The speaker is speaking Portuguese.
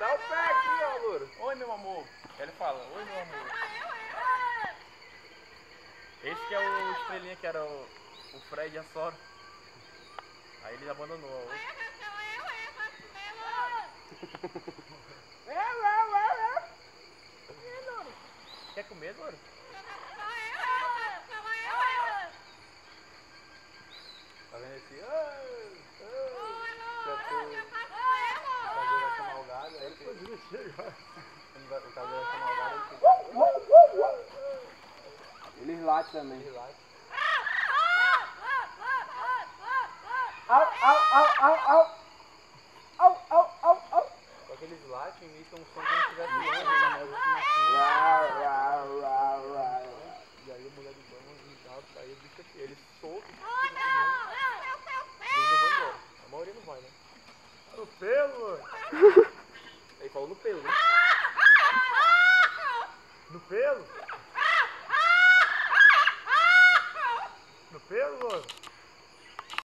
Dá o pé aqui, ó, louro. Oi, meu amor. Ele fala, oi, meu amor. Esse que é o estrelinha que era o Fred e a Sora. Aí ele abandonou a outra. Quer comer, louro? Tá vendo esse? O caseiro vai chamar o gado, aí o caseiro vai chamar o gado, Eles latem também. ele late. Au, au, au, au, au. Au, au, au, au. Só que eles latem e imitam um som como se estivesse longe, né? Rau, rau, rau, rau. E aí a mulher do dono e tal, aí o bicho aqui, eles soltam, eles não vão embora. A maioria não vai, né? No pelo, mano. Ele falou no pelo, né?